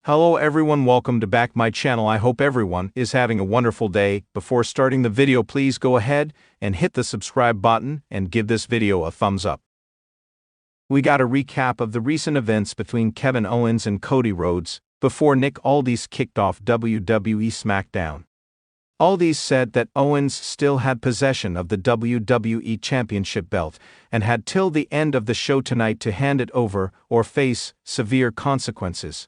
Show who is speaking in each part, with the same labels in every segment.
Speaker 1: Hello everyone, welcome to back my channel. I hope everyone is having a wonderful day. Before starting the video, please go ahead and hit the subscribe button and give this video a thumbs up. We got a recap of the recent events between Kevin Owens and Cody Rhodes before Nick Aldis kicked off WWE SmackDown. Aldis said that Owens still had possession of the WWE Championship belt and had till the end of the show tonight to hand it over or face severe consequences.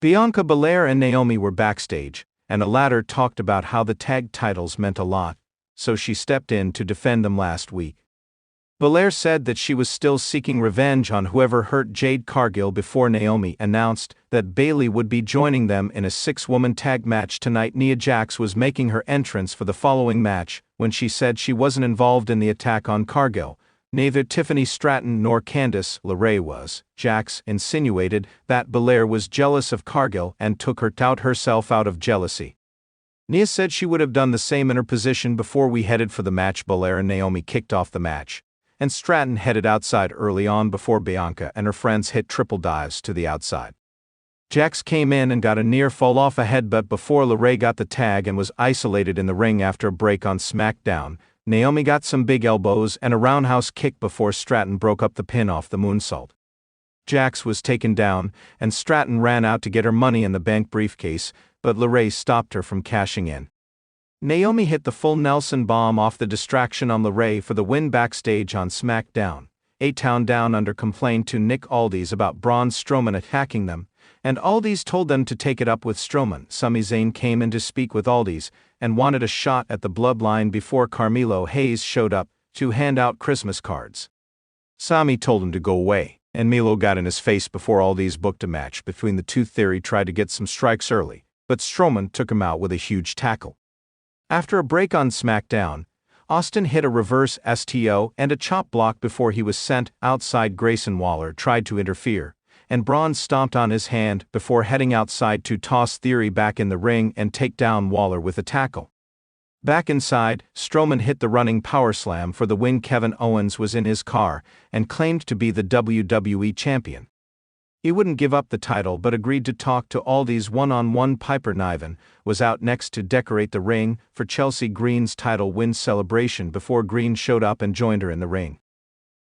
Speaker 1: Bianca Belair and Naomi were backstage, and the latter talked about how the tag titles meant a lot, so she stepped in to defend them last week. Belair said that she was still seeking revenge on whoever hurt Jade Cargill before Naomi announced that Bayley would be joining them in a 6-woman tag match tonight. Nia Jax was making her entrance for the following match when she said she wasn't involved in the attack on Cargill. Neither Tiffany Stratton nor Candice LeRae was. Jax insinuated that Belair was jealous of Cargill and took her out herself out of jealousy. Nia said she would have done the same in her position before we headed for the match. Belair and Naomi kicked off the match, and Stratton headed outside early on before Bianca and her friends hit triple dives to the outside. Jax came in and got a near fall off a headbutt before LeRae got the tag and was isolated in the ring after a break on SmackDown. Naomi got some big elbows and a roundhouse kick before Stratton broke up the pin off the moonsault. Jax was taken down, and Stratton ran out to get her Money in the Bank briefcase, but LeRae stopped her from cashing in. Naomi hit the full Nelson bomb off the distraction on LeRae for the win. Backstage on SmackDown, A-Town Down Under complained to Nick Aldis about Braun Strowman attacking them, and Aldis told them to take it up with Strowman. Sami Zayn came in to speak with Aldis and wanted a shot at the bloodline before Carmelo Hayes showed up to hand out Christmas cards. Sami told him to go away, and Milo got in his face before Aldis booked a match between the two. Theory tried to get some strikes early, but Strowman took him out with a huge tackle. After a break on SmackDown, Austin hit a reverse STO and a chop block before he was sent outside. Grayson Waller tried to interfere, and Braun stomped on his hand before heading outside to toss Theory back in the ring and take down Waller with a tackle. Back inside, Strowman hit the running power slam for the win. Kevin Owens was in his car and claimed to be the WWE champion. He wouldn't give up the title but agreed to talk to Aldis one-on-one. Piper Niven was out next to decorate the ring for Chelsea Green's title win celebration before Green showed up and joined her in the ring.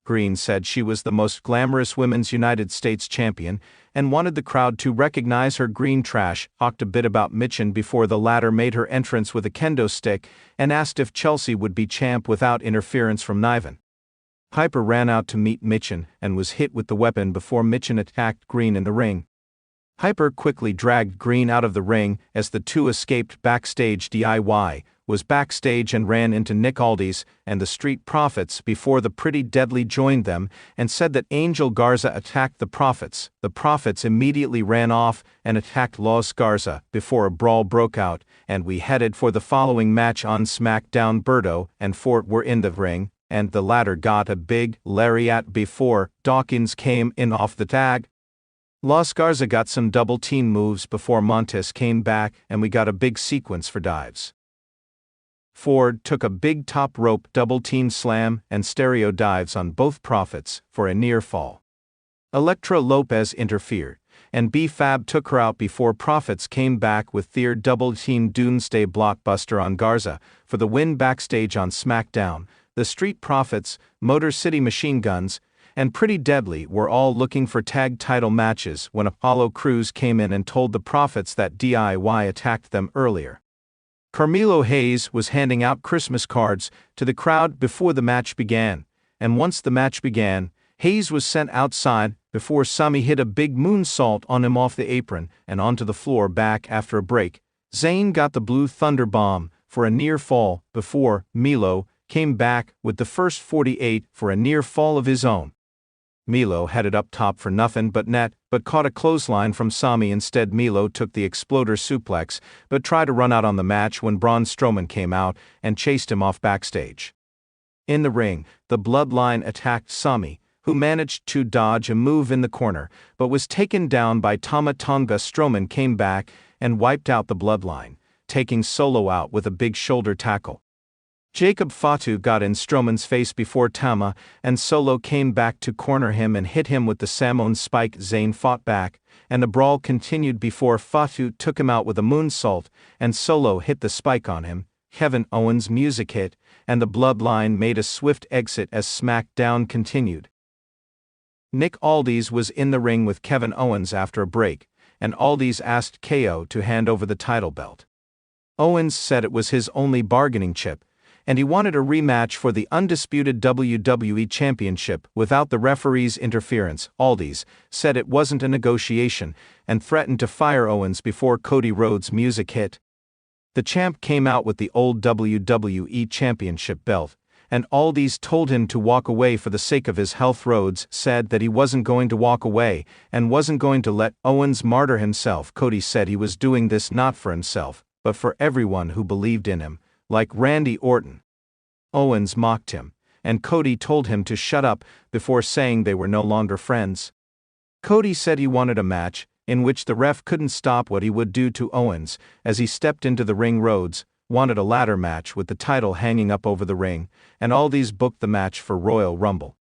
Speaker 1: Green said she was the most glamorous women's United States champion and wanted the crowd to recognize her. Green trash talked a bit about Michin before the latter made her entrance with a kendo stick and asked if Chelsea would be champ without interference from Niven. Piper ran out to meet Michin and was hit with the weapon before Michin attacked Green in the ring. Piper quickly dragged Green out of the ring as the two escaped backstage. DIY was backstage and ran into Nick Aldis and the Street Profits before the Pretty Deadly joined them and said that Angel Garza attacked the Profits. The Profits immediately ran off and attacked Los Garza before a brawl broke out, and we headed for the following match on SmackDown. Berto and Fort were in the ring, and the latter got a big lariat before Dawkins came in off the tag. Los Garza got some double team moves before Montes came back, and we got a big sequence for dives. Ford took a big top rope double team slam and stereo dives on both Profits for a near fall. Elektra Lopez interfered, and B-Fab took her out before Profits came back with their double team Doomsday blockbuster on Garza for the win. Backstage on SmackDown, the Street Profits, Motor City Machine Guns, and Pretty Deadly were all looking for tag title matches when Apollo Crews came in and told the Profits that DIY attacked them earlier. Carmelo Hayes was handing out Christmas cards to the crowd before the match began, and once the match began, Hayes was sent outside before Sami hit a big moonsault on him off the apron and onto the floor. Back after a break, Zayn got the Blue Thunder Bomb for a near fall before Milo came back with the first 48 for a near fall of his own. Milo headed up top for nothing but net, but caught a clothesline from Sami instead. Milo took the exploder suplex, but tried to run out on the match when Braun Strowman came out and chased him off backstage. In the ring, the Bloodline attacked Sami, who managed to dodge a move in the corner, but was taken down by Tama Tonga. Strowman came back and wiped out the Bloodline, taking Solo out with a big shoulder tackle. Jacob Fatu got in Strowman's face before Tama, and Solo came back to corner him and hit him with the Samoan spike. Zayn fought back, and the brawl continued before Fatu took him out with a moonsault, and Solo hit the spike on him. Kevin Owens' music hit, and the Bloodline made a swift exit as SmackDown continued. Nick Aldis was in the ring with Kevin Owens after a break, and Aldis asked KO to hand over the title belt. Owens said it was his only bargaining chip, and he wanted a rematch for the undisputed WWE Championship without the referee's interference. Aldis said it wasn't a negotiation, and threatened to fire Owens before Cody Rhodes' music hit. The champ came out with the old WWE Championship belt, and Aldis told him to walk away for the sake of his health. Rhodes said that he wasn't going to walk away, and wasn't going to let Owens martyr himself. Cody said he was doing this not for himself, but for everyone who believed in him, like Randy Orton. Owens mocked him, and Cody told him to shut up before saying they were no longer friends. Cody said he wanted a match, in which the ref couldn't stop what he would do to Owens as he stepped into the ring. Rhodes wanted a ladder match with the title hanging up over the ring, and Aldis booked the match for Royal Rumble.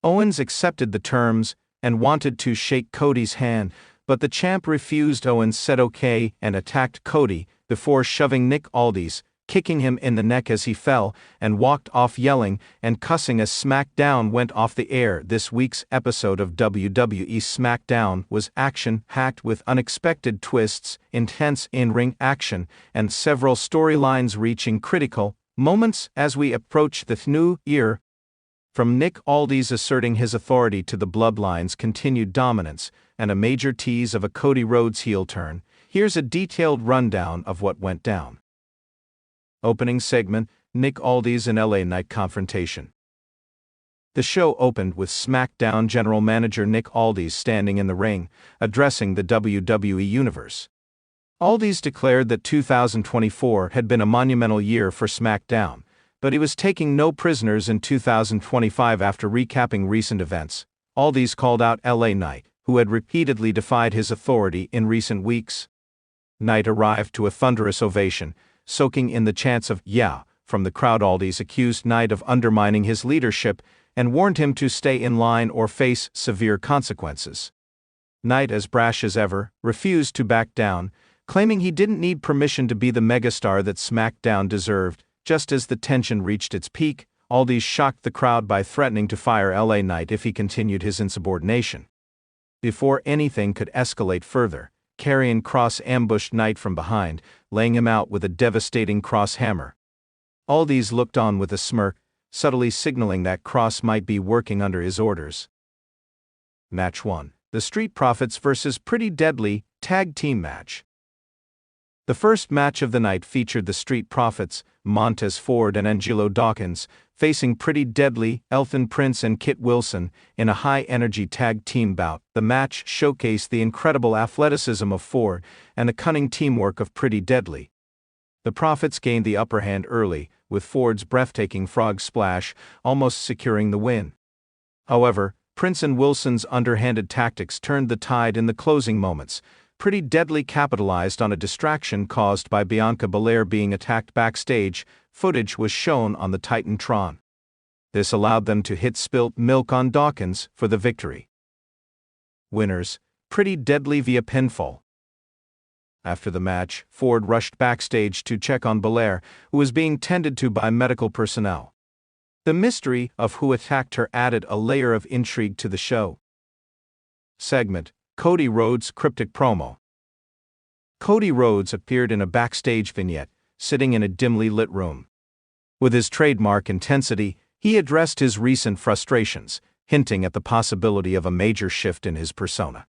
Speaker 1: Owens accepted the terms and wanted to shake Cody's hand, but the champ refused. Owens said okay and attacked Cody before shoving Nick Aldis, kicking him in the neck as he fell, and walked off yelling and cussing as SmackDown went off the air. This week's episode of WWE SmackDown was action-packed with unexpected twists, intense in-ring action, and several storylines reaching critical moments as we approach the new year. From Nick Aldis asserting his authority to the Bloodline's continued dominance, and a major tease of a Cody Rhodes heel turn, here's a detailed rundown of what went down. Opening segment, Nick Aldis and LA Knight confrontation. The show opened with SmackDown general manager Nick Aldis standing in the ring, addressing the WWE Universe. Aldis declared that 2024 had been a monumental year for SmackDown, but he was taking no prisoners in 2025. After recapping recent events, Aldis called out LA Knight, who had repeatedly defied his authority in recent weeks. Knight arrived to a thunderous ovation, soaking in the chants of "yeah" from the crowd. Aldis accused Knight of undermining his leadership and warned him to stay in line or face severe consequences. Knight, as brash as ever, refused to back down, claiming he didn't need permission to be the megastar that SmackDown deserved. Just as the tension reached its peak, Aldis shocked the crowd by threatening to fire LA Knight if he continued his insubordination. Before anything could escalate further, Karrion Kross ambushed Knight from behind, laying him out with a devastating cross hammer. Aldis looked on with a smirk, subtly signaling that Kross might be working under his orders. Match 1. The Street Profits vs. Pretty Deadly Tag Team Match. The first match of the night featured the Street Profits, Montez Ford and Angelo Dawkins, facing Pretty Deadly, Elton Prince and Kit Wilson, in a high-energy tag team bout. The match showcased the incredible athleticism of Ford and the cunning teamwork of Pretty Deadly. The Profits gained the upper hand early, with Ford's breathtaking frog splash almost securing the win. However, Prince and Wilson's underhanded tactics turned the tide in the closing moments. Pretty Deadly capitalized on a distraction caused by Bianca Belair being attacked backstage. Footage was shown on the Titantron. This allowed them to hit spilt milk on Dawkins for the victory. Winners: Pretty Deadly via pinfall. After the match, Ford rushed backstage to check on Belair, who was being tended to by medical personnel. The mystery of who attacked her added a layer of intrigue to the show. Segment: Cody Rhodes' cryptic promo. Cody Rhodes appeared in a backstage vignette, sitting in a dimly lit room. With his trademark intensity, he addressed his recent frustrations, hinting at the possibility of a major shift in his persona.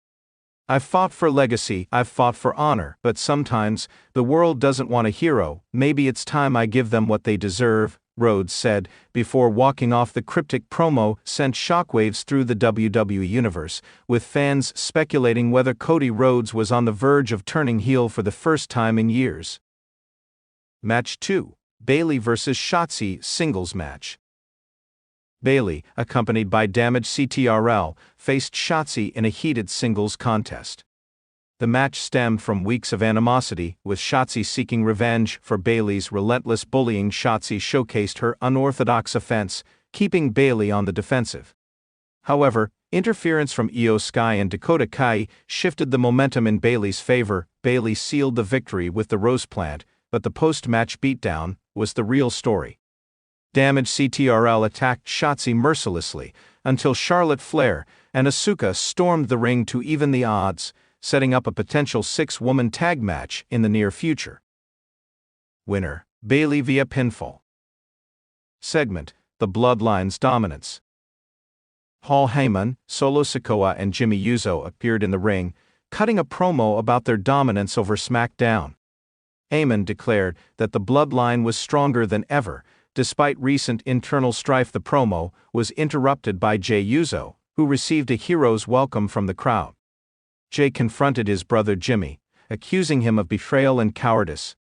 Speaker 1: "I've fought for legacy, I've fought for honor, but sometimes, the world doesn't want a hero. Maybe it's time I give them what they deserve," Rhodes said, before walking off. The cryptic promo sent shockwaves through the WWE Universe, with fans speculating whether Cody Rhodes was on the verge of turning heel for the first time in years. Match 2. Bayley vs. Shotzi Singles Match. Bayley, accompanied by Damage CTRL, faced Shotzi in a heated singles contest. The match stemmed from weeks of animosity, with Shotzi seeking revenge for Bayley's relentless bullying. Shotzi showcased her unorthodox offense, keeping Bayley on the defensive. However, interference from Io Sky and Dakota Kai shifted the momentum in Bayley's favor. Bayley sealed the victory with the rose plant, but the post-match beatdown was the real story. Damaged CTRL attacked Shotzi mercilessly, until Charlotte Flair and Asuka stormed the ring to even the odds, setting up a potential 6-woman tag match in the near future. Winner: Bayley via pinfall. Segment: The Bloodline's Dominance. Paul Heyman, Solo Sikoa and Jimmy Uso appeared in the ring, cutting a promo about their dominance over SmackDown. Heyman declared that the Bloodline was stronger than ever. Despite recent internal strife, the promo was interrupted by Jey Uso, who received a hero's welcome from the crowd. Jey confronted his brother Jimmy, accusing him of betrayal and cowardice.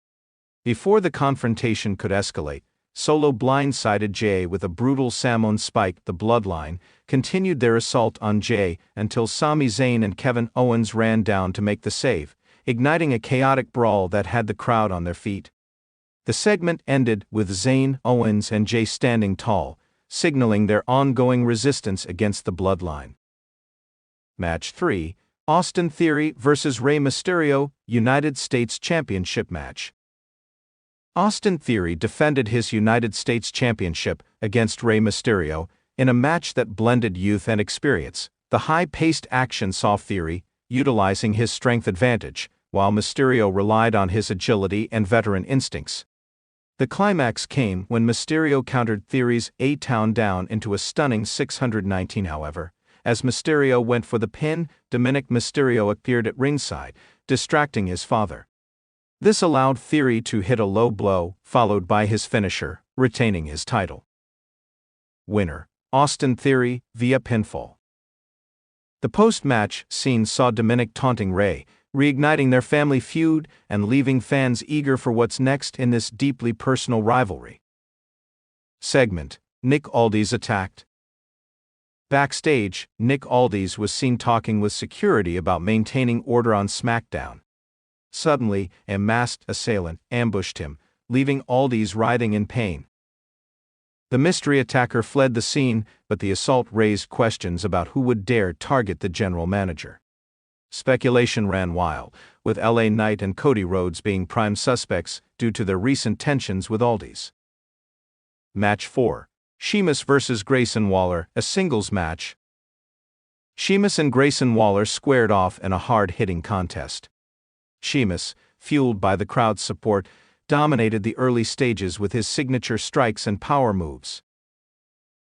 Speaker 1: Before the confrontation could escalate, Solo blindsided Jey with a brutal Samoan spike. The Bloodline continued their assault on Jey until Sami Zayn and Kevin Owens ran down to make the save, igniting a chaotic brawl that had the crowd on their feet. The segment ended with Zayn, Owens and Jey standing tall, signaling their ongoing resistance against the Bloodline. Match 3: Austin Theory vs. Rey Mysterio, United States Championship match. Austin Theory defended his United States Championship against Rey Mysterio in a match that blended youth and experience. The high-paced action saw Theory utilizing his strength advantage, while Mysterio relied on his agility and veteran instincts. The climax came when Mysterio countered Theory's A-Town down into a stunning 619. However, as Mysterio went for the pin, Dominic Mysterio appeared at ringside, distracting his father. This allowed Theory to hit a low blow, followed by his finisher, retaining his title. Winner: Austin Theory via pinfall. The post-match scene saw Dominic taunting Rey, reigniting their family feud and leaving fans eager for what's next in this deeply personal rivalry. Segment: Nick Aldis attacked. Backstage, Nick Aldis was seen talking with security about maintaining order on SmackDown. Suddenly, a masked assailant ambushed him, leaving Aldis writhing in pain. The mystery attacker fled the scene, but the assault raised questions about who would dare target the general manager. Speculation ran wild, with LA Knight and Cody Rhodes being prime suspects due to their recent tensions with Aldis. Match 4: Sheamus vs. Grayson Waller, a singles match. Sheamus and Grayson Waller squared off in a hard-hitting contest. Sheamus, fueled by the crowd's support, dominated the early stages with his signature strikes and power moves.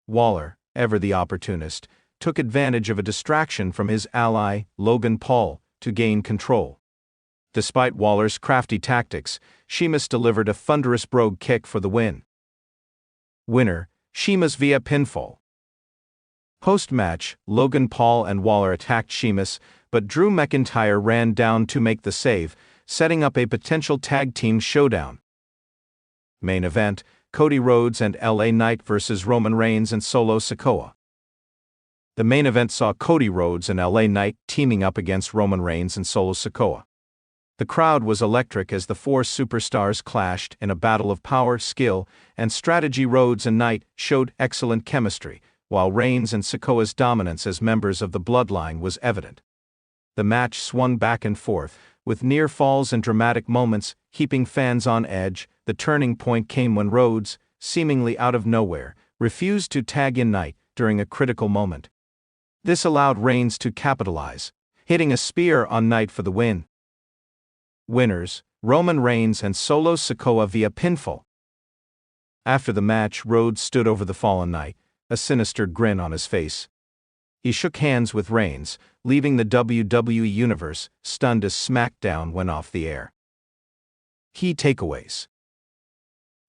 Speaker 1: Waller, ever the opportunist, took advantage of a distraction from his ally, Logan Paul, to gain control. Despite Waller's crafty tactics, Sheamus delivered a thunderous brogue kick for the win. Winner: Sheamus via pinfall. Post-match, Logan Paul and Waller attacked Sheamus, but Drew McIntyre ran down to make the save, setting up a potential tag team showdown. Main event: Cody Rhodes and LA Knight vs. Roman Reigns and Solo Sikoa. The main event saw Cody Rhodes and LA Knight teaming up against Roman Reigns and Solo Sikoa. The crowd was electric as the four superstars clashed in a battle of power, skill, and strategy. Rhodes and Knight showed excellent chemistry, while Reigns and Sikoa's dominance as members of the Bloodline was evident. The match swung back and forth, with near falls and dramatic moments, keeping fans on edge. The turning point came when Rhodes, seemingly out of nowhere, refused to tag in Knight during a critical moment. This allowed Reigns to capitalize, hitting a spear on Knight for the win. Winners: Roman Reigns and Solo Sikoa via pinfall. After the match, Rhodes stood over the fallen Knight, a sinister grin on his face. He shook hands with Reigns, leaving the WWE Universe stunned as SmackDown went off the air. Key takeaways: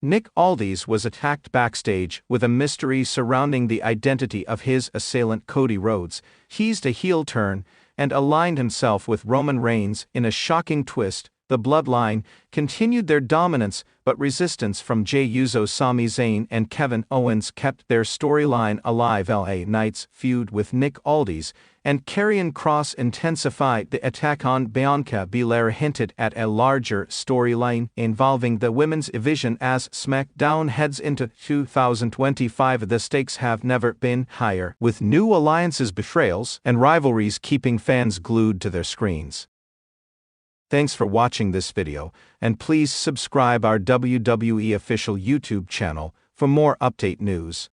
Speaker 1: Nick Aldis was attacked backstage with a mystery surrounding the identity of his assailant. Cody Rhodes teased a heel turn and aligned himself with Roman Reigns in a shocking twist. The Bloodline continued their dominance, but resistance from Jey Uso, Sami Zayn and Kevin Owens kept their storyline alive. LA Knight's feud with Nick Aldis and Karrion Kross intensified the attack on Bianca Belair hinted at a larger storyline involving the women's division as SmackDown heads into 2025. The stakes have never been higher, with new alliances, betrayals, and rivalries keeping fans glued to their screens. Thanks for watching this video, and please subscribe our WWE official YouTube channel for more update news.